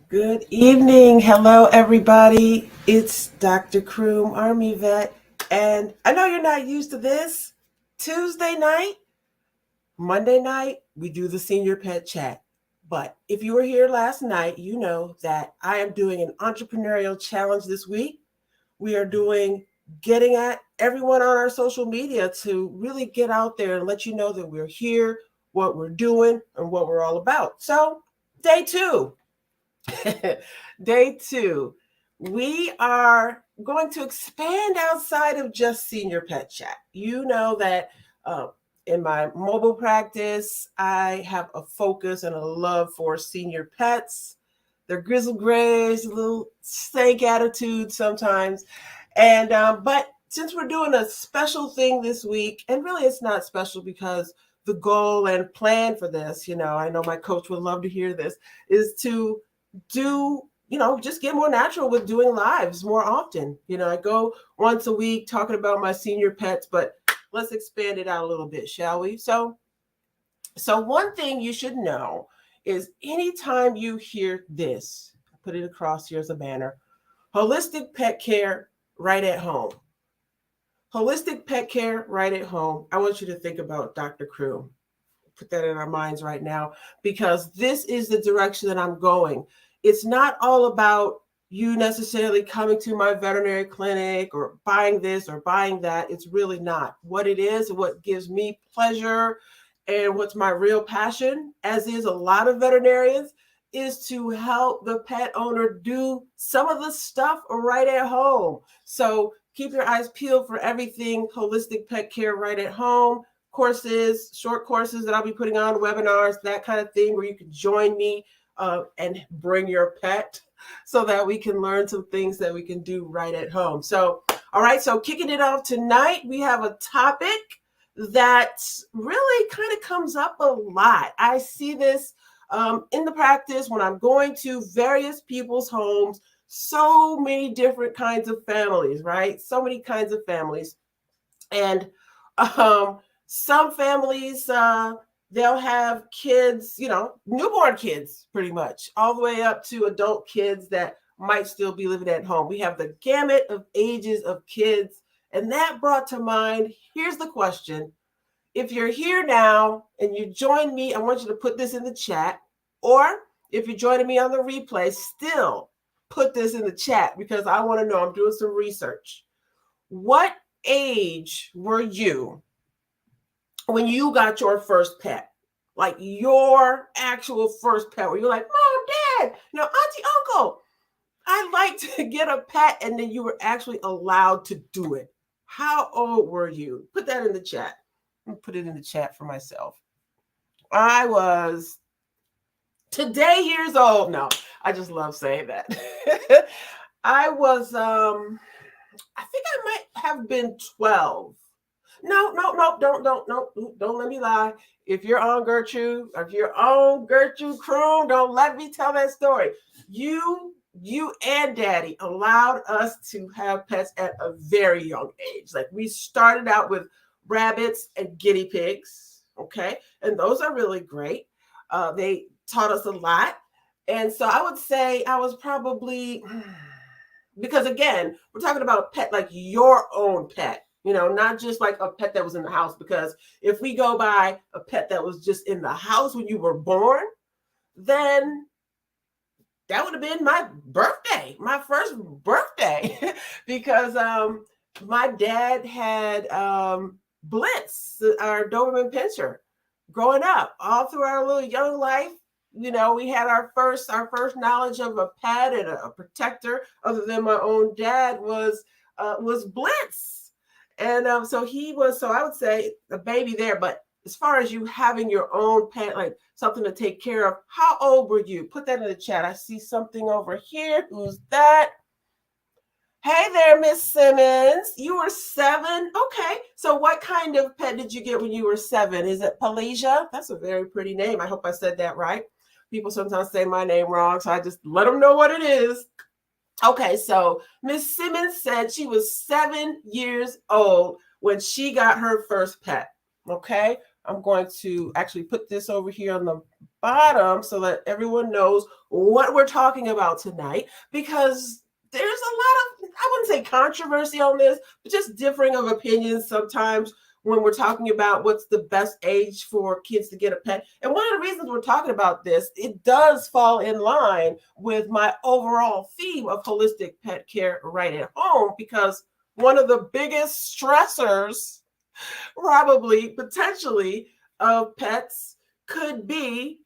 Good evening. Hello, everybody. It's Dr. Croom, Army vet. And I know you're not used to this. Tuesday night, Monday night, we do the senior pet chat. But if you were here last night, you know that I am doing an entrepreneurial challenge this week. We are doing getting at everyone on our social media to really get out there and let you know that we're here, what we're doing, and what we're all about. So, day two. Day two, we are going to expand outside of just senior pet chat. You know that in my mobile practice, I have a focus and a love for senior pets. They're grizzle grays, a little stank attitude sometimes. And but since we're doing a special thing this week, and really it's not special because the goal and plan for this, I know my coach would love to hear this, is to just get more natural with doing lives more often. I go once a week talking about my senior pets, but let's expand it out a little bit, shall we? So one thing you should know is anytime you hear this, I put it across here as a banner, holistic pet care right at home. Holistic pet care right at home. I want you to think about Dr. Croom. Put that in our minds right now, because this is the direction that I'm going. It's not all about you necessarily coming to my veterinary clinic or buying this or buying that. It's really not. What it is, what gives me pleasure and what's my real passion, as is a lot of veterinarians, is to help the pet owner do some of the stuff right at home. So keep your eyes peeled for everything holistic pet care right at home. Courses, short courses that I'll be putting on, webinars, that kind of thing, where you can join me and bring your pet so that we can learn some things that we can do right at home. So, all right, so kicking it off tonight, we have a topic that really kind of comes up a lot. I see this in the practice when I'm going to various people's homes, so many different kinds of families, right? So many kinds of families. And some families, they'll have kids, newborn kids pretty much, all the way up to adult kids that might still be living at home. We have the gamut of ages of kids. And that brought to mind, here's the question. If you're here now and you join me, I want you to put this in the chat. Or if you're joining me on the replay, still put this in the chat, because I want to know, I'm doing some research. What age were you when you got your first pet? Like your actual first pet, where you're like, Mom, Dad, Auntie, Uncle, I'd like to get a pet, and then you were actually allowed to do it. How old were you? Put that in the chat. I'll put it in the chat for myself. I was today years old. No, I just love saying that. I was, I think I might have been 12. No, don't let me lie. If you're on Gertrude, or if you're on Gertrude Croom, don't let me tell that story. You and Daddy allowed us to have pets at a very young age. Like, we started out with rabbits and guinea pigs, okay? And those are really great. They taught us a lot. And so I would say I was probably, because again, we're talking about a pet, like your own pet. Not just like a pet that was in the house, because if we go by a pet that was just in the house when you were born, then that would have been my birthday, my first birthday, because my dad had Blitz, our Doberman Pinscher, growing up. All through our little young life, we had our first knowledge of a pet and a protector, other than my own dad, was Blitz. And so he was. So I would say a baby there. But as far as you having your own pet, like something to take care of, how old were you? Put that in the chat. I see something over here. Who's that? Hey there, Miss Simmons. You were 7. Okay. So what kind of pet did you get when you were 7? Is it Pelasia? That's a very pretty name. I hope I said that right. People sometimes say my name wrong, so I just let them know what it is. Okay, so Miss Simmons said she was 7 years old when she got her first pet. Okay, I'm going to actually put this over here on the bottom so that everyone knows what we're talking about tonight, because there's a lot of, I wouldn't say controversy on this, but just differing of opinions sometimes when we're talking about what's the best age for kids to get a pet. And one of the reasons we're talking about this, it does fall in line with my overall theme of holistic pet care right at home, because one of the biggest stressors, probably potentially, of pets could be,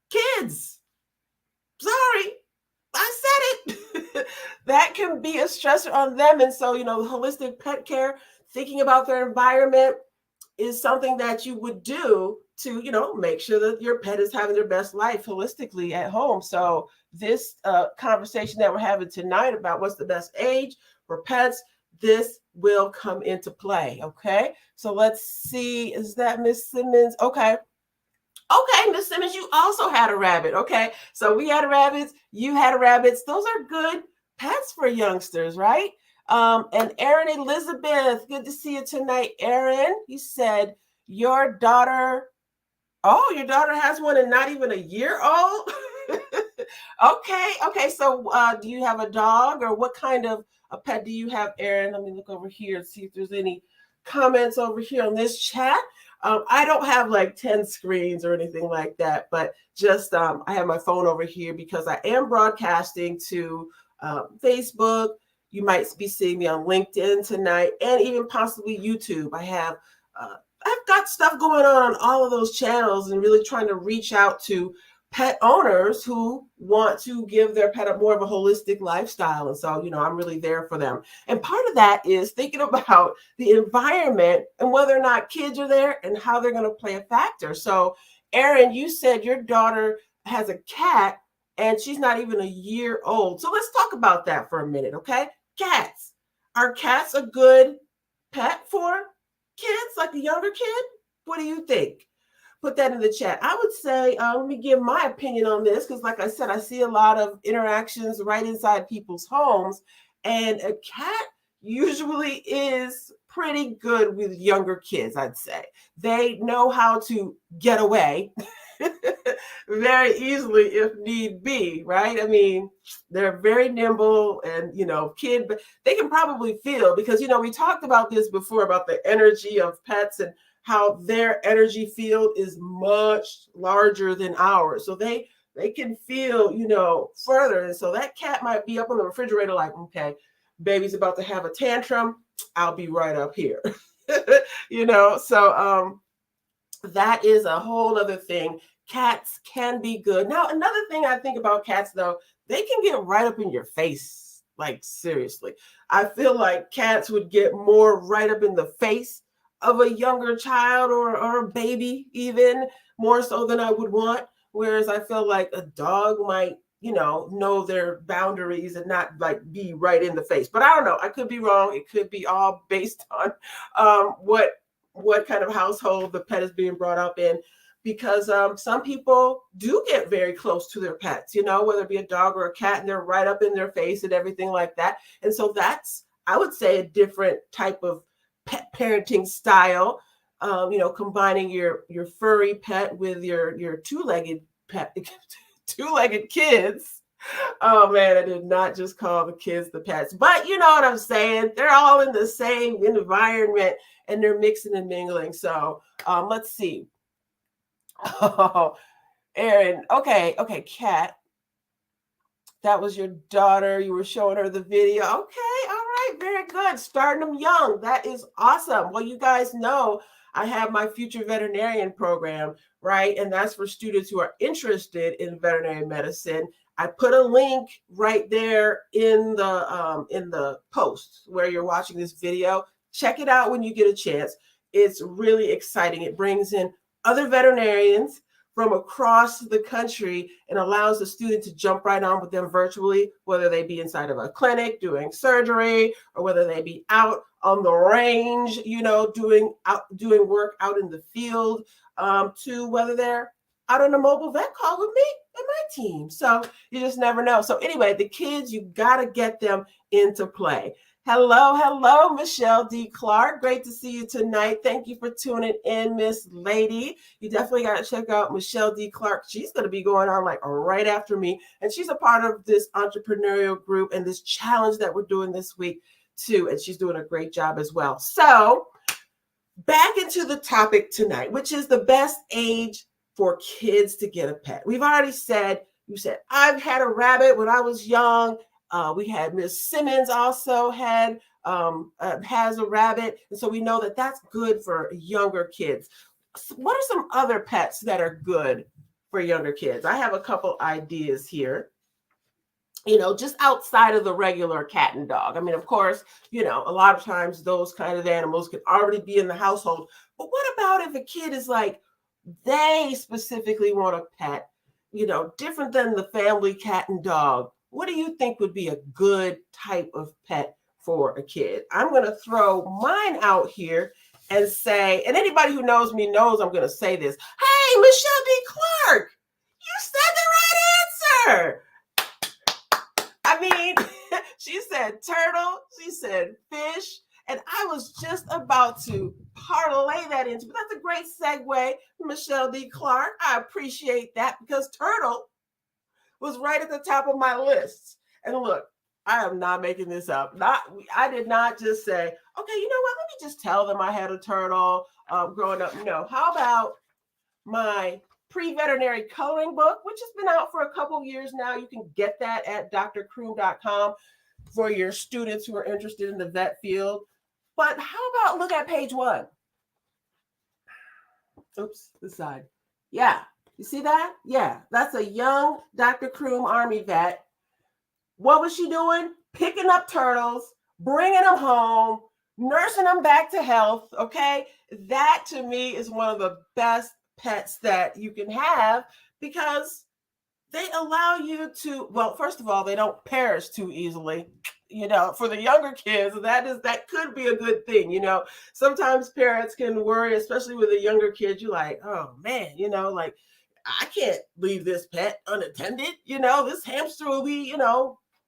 kids. Sorry, I said it. That can be a stressor on them. And so, holistic pet care, thinking about their environment, is something that you would do to, make sure that your pet is having their best life holistically at home. So this conversation that we're having tonight about what's the best age for pets, this will come into play. Okay. So let's see. Is that Miss Simmons? Okay. Okay, Miss Simmons, you also had a rabbit. Okay, so we had rabbits, you had rabbits. Those are good pets for youngsters, right? And Erin Elizabeth, good to see you tonight. Erin, you said your daughter, oh, your daughter has one and not even a year old? Okay, so do you have a dog, or what kind of a pet do you have, Erin? Let me look over here and see if there's any comments over here on this chat. I don't have like 10 screens or anything like that, but just I have my phone over here because I am broadcasting to Facebook. You might be seeing me on LinkedIn tonight, and even possibly YouTube. I've got stuff going on all of those channels, and really trying to reach out to pet owners who want to give their pet more of a holistic lifestyle. And so, I'm really there for them. And part of that is thinking about the environment and whether or not kids are there and how they're going to play a factor. So, Erin, you said your daughter has a cat and she's not even a year old. So let's talk about that for a minute, okay? Cats. Are cats a good pet for kids, like a younger kid? What do you think? Put that in the chat. I would say, let me give my opinion on this, because like I said, I see a lot of interactions right inside people's homes, and a cat usually is pretty good with younger kids, I'd say. They know how to get away very easily if need be, right? I mean, they're very nimble, and but they can probably feel, because we talked about this before, about the energy of pets and how their energy field is much larger than ours. So they can feel, further. And so that cat might be up on the refrigerator like, okay, baby's about to have a tantrum. I'll be right up here. So that is a whole other thing. Cats can be good. Now, another thing I think about cats, though, they can get right up in your face. Like, seriously. I feel like cats would get more right up in the face of a younger child, or a baby, even more so than I would want. Whereas I feel like a dog might, know their boundaries and not like be right in the face. But I don't know. I could be wrong. It could be all based on what kind of household the pet is being brought up in. Because some people do get very close to their pets, whether it be a dog or a cat, and they're right up in their face and everything like that. And so that's, I would say, a different type of pet parenting style, combining your furry pet with your two-legged pet, two-legged kids. Oh man, I did not just call the kids the pets, but you know what I'm saying. They're all in the same environment, and they're mixing and mingling. So let's see. Oh, Erin. Okay, Kat. That was your daughter. You were showing her the video. Okay, all right. very good. Starting them young. That is awesome. Well, you guys know I have my future veterinarian program, right? And that's for students who are interested in veterinary medicine. I put a link right there in the post where you're watching this video. Check it out when you get a chance. It's really exciting. It brings in other veterinarians from across the country and allows the student to jump right on with them virtually, whether they be inside of a clinic doing surgery or whether they be out on the range, doing work out in the field, to whether they're out on a mobile vet call with me and my team. So you just never know. So anyway, the kids, you got to get them into play. Hello, Michelle D. Clark. Great to see you tonight. Thank you for tuning in, Miss Lady. You definitely got to check out Michelle D. Clark. She's going to be going on like right after me. And she's a part of this entrepreneurial group and this challenge that we're doing this week too. And she's doing a great job as well. So back into the topic tonight, which is the best age for kids to get a pet. We've already said, I've had a rabbit when I was young. We had Miss Simmons also has a rabbit. And so we know that that's good for younger kids. So what are some other pets that are good for younger kids? I have a couple ideas here, just outside of the regular cat and dog. I mean, of course, a lot of times those kind of animals can already be in the household. But what about if a kid is like, they specifically want a pet, different than the family cat and dog? What do you think would be a good type of pet for a kid? I'm going to throw mine out here and say, and anybody who knows me knows I'm going to say this. Hey, Michelle D. Clark, you said the right answer. I mean, she said turtle, she said fish, and I was just about to parlay that into, but that's a great segue, Michelle D. Clark. I appreciate that because turtle was right at the top of my list. And look, I am not making this up. I did not just say, okay, you know what? Let me just tell them I had a turtle growing up. No, how about my pre-veterinary coloring book, which has been out for a couple of years now. You can get that at drcroom.com for your students who are interested in the vet field. But how about look at page 1? Oops, this side. Yeah. You see that? Yeah, that's a young Dr. Croom Army vet. What was she doing? Picking up turtles, bringing them home, nursing them back to health, okay? That to me is one of the best pets that you can have because they allow you to, well, first of all, they don't perish too easily. For the younger kids, that could be a good thing. Sometimes parents can worry, especially with a younger kid. You're like, oh man, like, I can't leave this pet unattended. This hamster will be,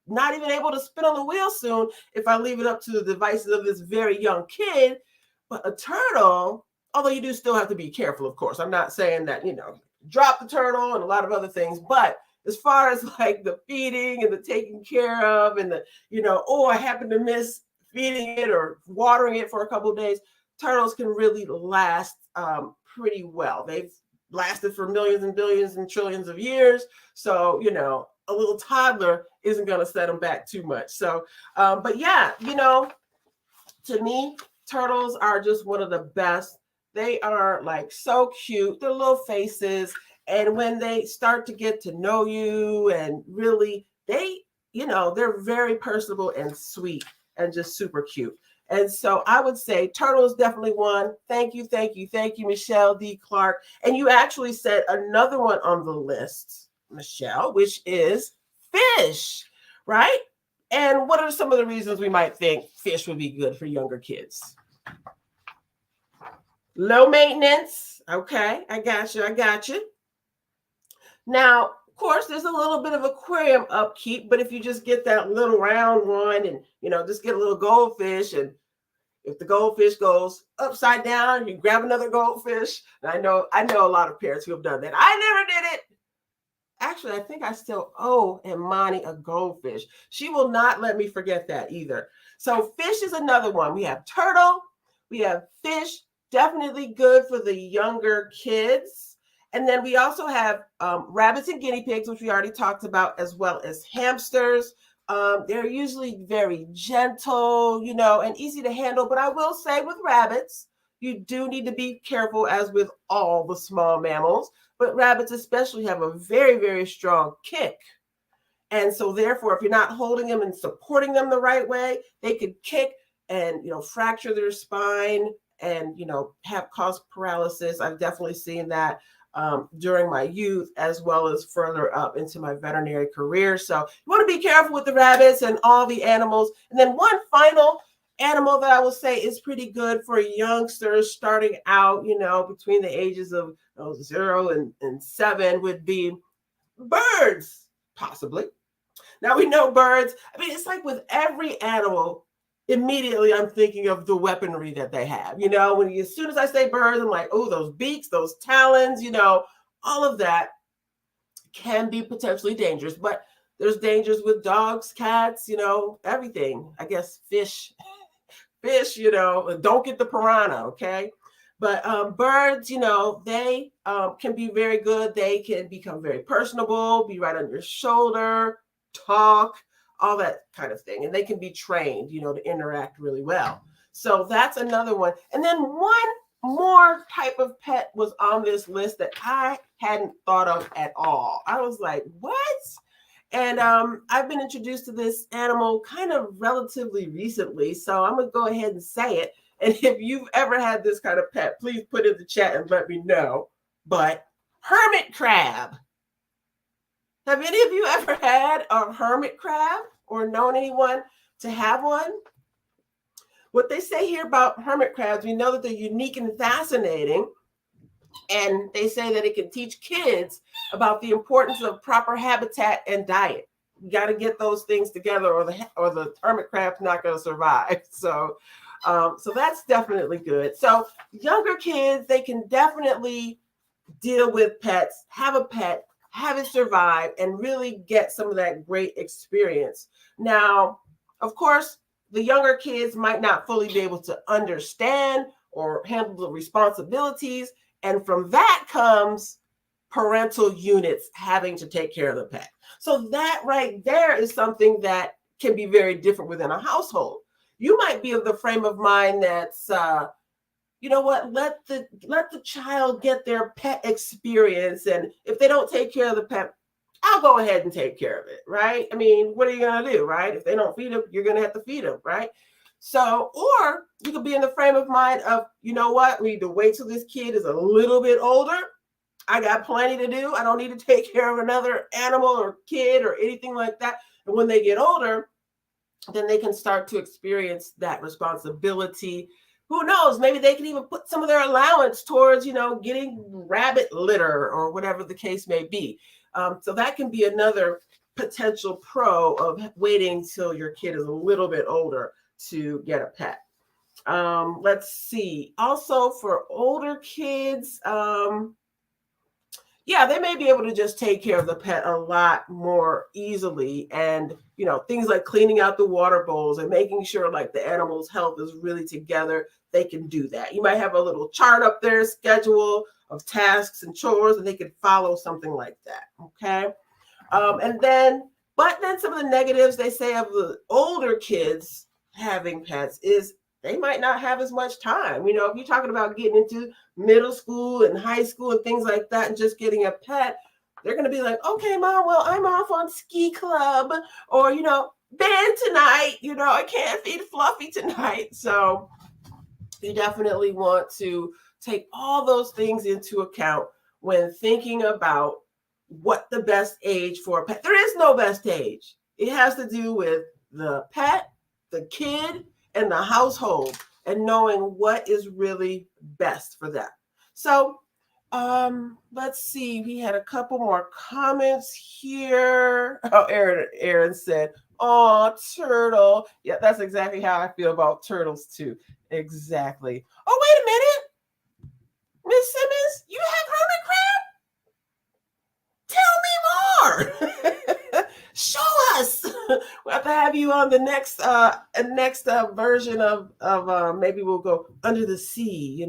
not even able to spin on the wheel soon if I leave it up to the devices of this very young kid. But a turtle, although you do still have to be careful, of course. I'm not saying that, drop the turtle and a lot of other things. But as far as like the feeding and the taking care of and the, I happen to miss feeding it or watering it for a couple of days, turtles can really last pretty well. They've lasted for millions and billions and trillions of years. So, a little toddler isn't going to set them back too much. So, but yeah, to me, turtles are just one of the best. They are like so cute, their little faces. And when they start to get to know you and really, they're very personable and sweet and just super cute. And so I would say turtle is definitely one. Thank you, Michelle D. Clark. And you actually said another one on the list, Michelle, which is fish, right? And what are some of the reasons we might think fish would be good for younger kids? Low maintenance. Okay, I got you. Now, of course, there's a little bit of aquarium upkeep, but if you just get that little round one and, just get a little goldfish, and if the goldfish goes upside down, you grab another goldfish. And I know a lot of parents who have done that. I never did it. Actually, I think I still owe Imani a goldfish. She will not let me forget that either. So fish is another one. We have turtle, we have fish, definitely good for the younger kids. And then we also have rabbits and guinea pigs, which we already talked about, as well as hamsters. They're usually very gentle, and easy to handle. But I will say with rabbits, you do need to be careful, as with all the small mammals. But rabbits especially have a very, very strong kick. And so therefore, if you're not holding them and supporting them the right way, they could kick and, fracture their spine and, have caused paralysis. I've definitely seen that during my youth, as well as further up into my veterinary career. So you want to be careful with the rabbits and all the animals. And then one final animal that I will say is pretty good for youngsters starting out, between the ages of 0 and 7 would be birds, possibly. Now we know birds. I mean, it's like with every animal, immediately I'm thinking of the weaponry that they have. As soon as I say birds, I'm like, oh, those beaks, those talons, all of that can be potentially dangerous. But there's dangers with dogs, cats, everything. I guess fish, don't get the piranha, okay? But birds, they can be very good. They can become very personable, be right on your shoulder, talk, all that kind of thing. And they can be trained, to interact really well. So that's another one. And then one more type of pet was on this list that I hadn't thought of at all. I was like, what? And I've been introduced to this animal kind of relatively recently. So I'm going to go ahead and say it. And if you've ever had this kind of pet, please put in the chat and let me know. But hermit crab. Have any of you ever had a hermit crab or known anyone to have one? What they say here about hermit crabs, we know that they're unique and fascinating. And they say that it can teach kids about the importance of proper habitat and diet. You got to get those things together, or the hermit crab's not going to survive. So that's definitely good. So younger kids, they can definitely deal with pets, have a pet, have it survive, and really get some of that great experience. Now, of course, the younger kids might not fully be able to understand or handle the responsibilities. And from that comes parental units having to take care of the pet. So that right there is something that can be very different within a household. You might be of the frame of mind that's, you know what, let the child get their pet experience. And if they don't take care of the pet, I'll go ahead and take care of it, right? I mean, what are you going to do, right? If they don't feed them, you're going to have to feed them, right? So, or you could be in the frame of mind of, you know what, we need to wait till this kid is a little bit older. I got plenty to do. I don't need to take care of another animal or kid or anything like that. And when they get older, then they can start to experience that responsibility. Who knows? Maybe they can even put some of their allowance towards, getting rabbit litter or whatever the case may be. So that can be another potential pro of waiting till your kid is a little bit older to get a pet. Let's see. Also for older kids, they may be able to just take care of the pet a lot more easily. And, things like cleaning out the water bowls and making sure like the animal's health is really together, they can do that. You might have a little chart up there, schedule of tasks and chores, and they can follow something like that. Okay. But then some of the negatives they say of the older kids having pets is they might not have as much time. If you're talking about getting into middle school and high school and things like that and just getting a pet, they're going to be like, okay, Mom, well, I'm off on ski club, or, band tonight, I can't feed Fluffy tonight. So you definitely want to take all those things into account when thinking about what the best age for a pet. There is no best age. It has to do with the pet, the kid, and the household, and knowing what is really best for them. So let's see. We had a couple more comments here. Oh, Aaron said, oh, turtle. Yeah, that's exactly how I feel about turtles too. Exactly. Oh, wait a minute. Miss Simmons, you have hermit crab? Tell me more. Show us. We'll have to have you on the next version of maybe we'll go under the sea,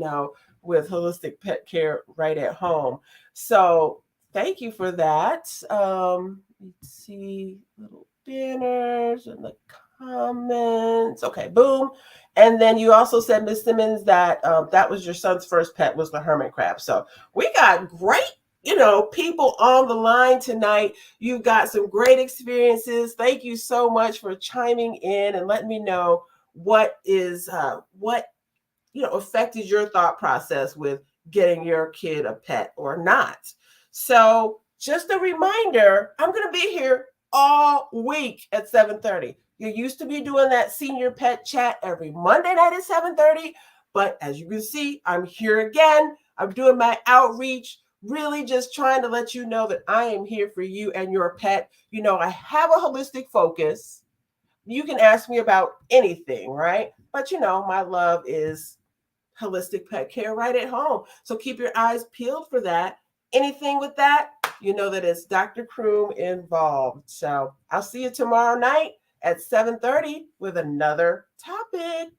with holistic pet care right at home. So thank you for that. Let's see, little banners in the comments. Okay, boom. And then you also said, Miss Simmons, that that was your son's first pet was the hermit crab. So we got great, people on the line tonight. You've got some great experiences. Thank you so much for chiming in and letting me know what affected your thought process with getting your kid a pet or not. So just a reminder, I'm going to be here all week at 7:30. You used to be doing that senior pet chat every Monday night at 7:30, but as you can see, I'm here again. I'm doing my outreach, really just trying to let you know that I am here for you and your pet. I have a holistic focus. You can ask me about anything, right? But my love is holistic pet care right at home. So keep your eyes peeled for that. Anything with that, you know that it's Dr. Croom involved. So I'll see you tomorrow night at 7:30 with another topic.